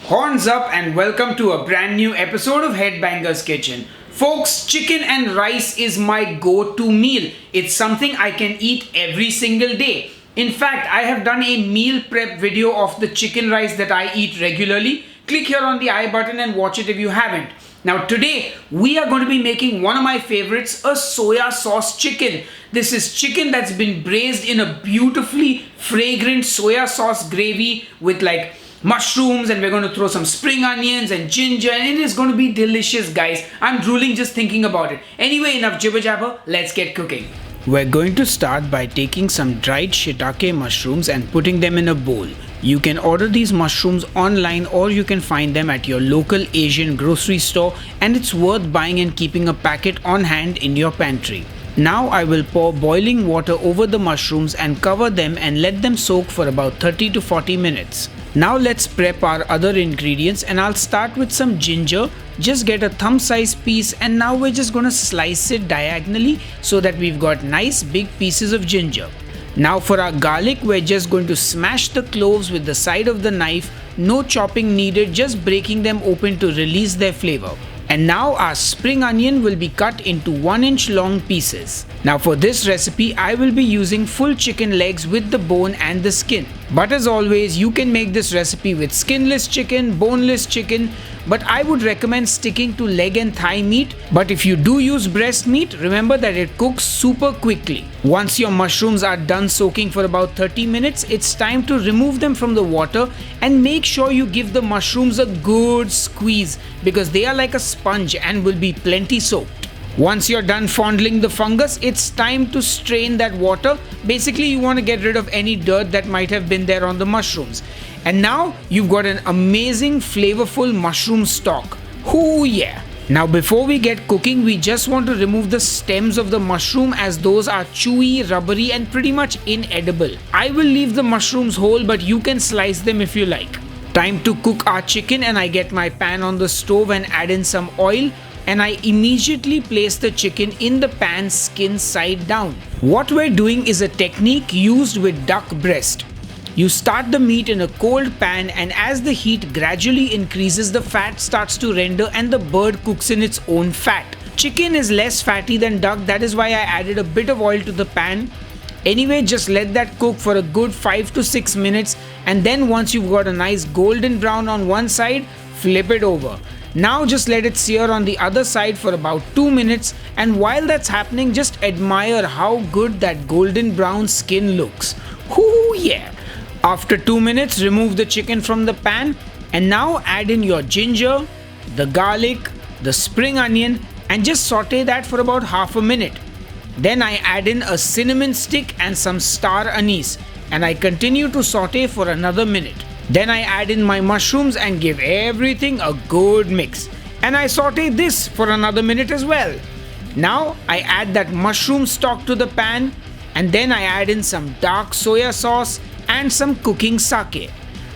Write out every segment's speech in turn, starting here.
Horns up and welcome to a brand new episode of Headbanger's Kitchen. Folks, chicken and rice is my go-to meal. It's something I can eat every single day. In fact, I have done a meal prep video of the chicken rice that I eat regularly. Click here on the I button and watch it if you haven't. Now today, we are going to be making one of my favorites, a soya sauce chicken. This is chicken that's been braised in a beautifully fragrant soya sauce gravy with mushrooms, and we're going to throw some spring onions and ginger, and it is going to be delicious, guys. I'm drooling just thinking about it. Anyway, enough jibber jabber, let's get cooking. We're going to start by taking some dried shiitake mushrooms and putting them in a bowl. You can order these mushrooms online or you can find them at your local Asian grocery store, and it's worth buying and keeping a packet on hand in your pantry. Now I will pour boiling water over the mushrooms and cover them and let them soak for about 30 to 40 minutes. Now let's prep our other ingredients, and I'll start with some ginger. Just get a thumb size piece, and now we're just gonna slice it diagonally so that we've got nice big pieces of ginger. Now for our garlic, we're just going to smash the cloves with the side of the knife. No chopping needed, just breaking them open to release their flavor. And now our spring onion will be cut into 1-inch long pieces. Now for this recipe, I will be using full chicken legs with the bone and the skin. But as always, you can make this recipe with skinless chicken, boneless chicken, but I would recommend sticking to leg and thigh meat. But if you do use breast meat, remember that it cooks super quickly. Once your mushrooms are done soaking for about 30 minutes, it's time to remove them from the water and make sure you give the mushrooms a good squeeze because they are like a sponge and will be plenty soaked. Once you're done fondling the fungus, it's time to strain that water. Basically, you want to get rid of any dirt that might have been there on the mushrooms. And now you've got an amazing flavorful mushroom stock. Ooh yeah! Now before we get cooking, we just want to remove the stems of the mushroom as those are chewy, rubbery and pretty much inedible. I will leave the mushrooms whole, but you can slice them if you like. Time to cook our chicken, and I get my pan on the stove and add in some oil. And I immediately place the chicken in the pan skin side down. What we're doing is a technique used with duck breast. You start the meat in a cold pan, and as the heat gradually increases, the fat starts to render and the bird cooks in its own fat. Chicken is less fatty than duck, that is why I added a bit of oil to the pan. Anyway, just let that cook for a good 5 to 6 minutes, and then once you've got a nice golden brown on one side, flip it over. Now just let it sear on the other side for about 2 minutes, and while that's happening, just admire how good that golden brown skin looks. Ooh yeah! After 2 minutes, remove the chicken from the pan, and now add in your ginger, the garlic, the spring onion, and just saute that for about half a minute. Then I add in a cinnamon stick and some star anise, and I continue to saute for another minute. Then I add in my mushrooms and give everything a good mix. And I saute this for another minute as well. Now I add that mushroom stock to the pan, and then I add in some dark soya sauce and some cooking sake.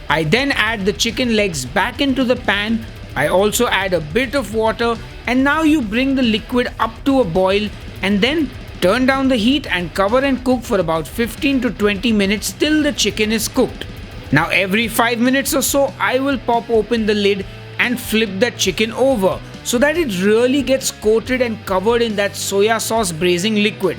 I then add the chicken legs back into the pan. I also add a bit of water, and now you bring the liquid up to a boil and then turn down the heat and cover and cook for about 15 to 20 minutes till the chicken is cooked. Now every 5 minutes or so, I will pop open the lid and flip that chicken over so that it really gets coated and covered in that soya sauce braising liquid.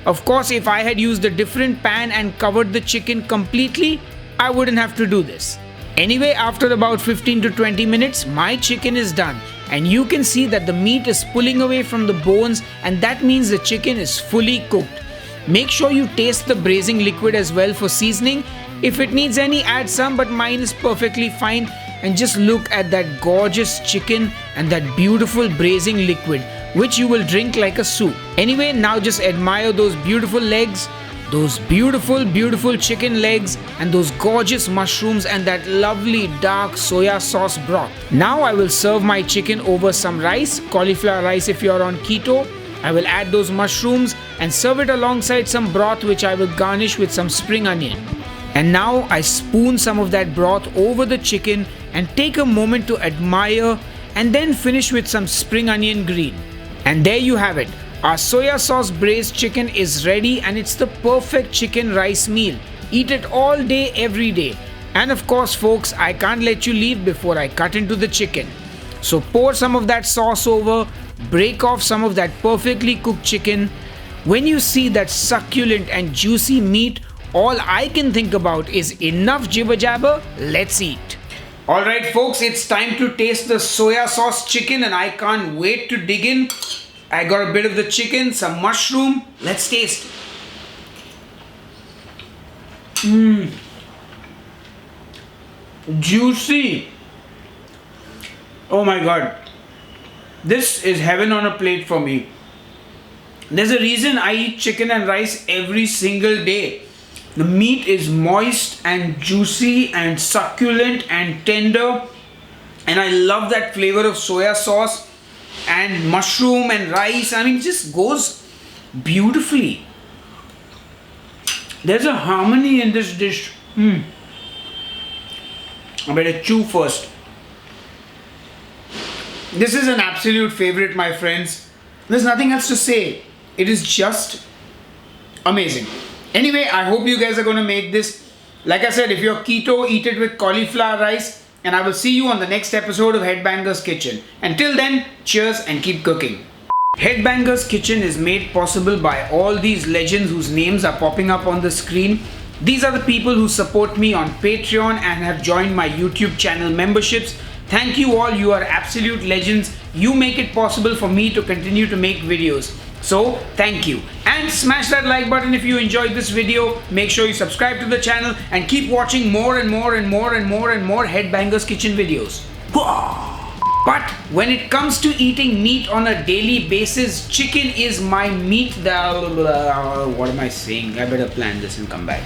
Of course, if I had used a different pan and covered the chicken completely, I wouldn't have to do this. Anyway, after about 15 to 20 minutes, my chicken is done, and you can see that the meat is pulling away from the bones, and that means the chicken is fully cooked. Make sure you taste the braising liquid as well for seasoning. If it needs any, add some, but mine is perfectly fine. And just look at that gorgeous chicken and that beautiful braising liquid, which you will drink like a soup. Anyway, now just admire those beautiful legs, those beautiful chicken legs, and those gorgeous mushrooms and that lovely dark soya sauce broth. Now I will serve my chicken over some rice, cauliflower rice if you're on keto. I will add those mushrooms and serve it alongside some broth, which I will garnish with some spring onion. And now I spoon some of that broth over the chicken and take a moment to admire, and then finish with some spring onion green. And there you have it. Our soya sauce braised chicken is ready, and it's the perfect chicken rice meal. Eat it all day, every day. And of course, folks, I can't let you leave before I cut into the chicken. So pour some of that sauce over, break off some of that perfectly cooked chicken. When you see that succulent and juicy meat, all I can think about is enough jibber jabber, let's eat. Alright folks, it's time to taste the soya sauce chicken and I can't wait to dig in. I got a bit of the chicken, some mushroom, let's taste. Juicy. Oh my god. This is heaven on a plate for me. There's a reason I eat chicken and rice every single day. The meat is moist and juicy and succulent and tender. And I love that flavor of soya sauce and mushroom and rice. I mean, it just goes beautifully. There's a harmony in this dish. I better chew first. This is an absolute favorite, my friends. There's nothing else to say. It is just amazing. Anyway, I hope you guys are going to make this. Like I said, if you're keto, eat it with cauliflower rice. And I will see you on the next episode of Headbangers Kitchen. Until then, cheers and keep cooking. Headbangers Kitchen is made possible by all these legends whose names are popping up on the screen. These are the people who support me on Patreon and have joined my YouTube channel memberships. Thank you all, you are absolute legends. You make it possible for me to continue to make videos. So, thank you. And smash that like button if you enjoyed this video. Make sure you subscribe to the channel and keep watching more and more Headbangers Kitchen videos. But when it comes to eating meat on a daily basis, chicken is my meat. What am I saying? I better plan this and come back.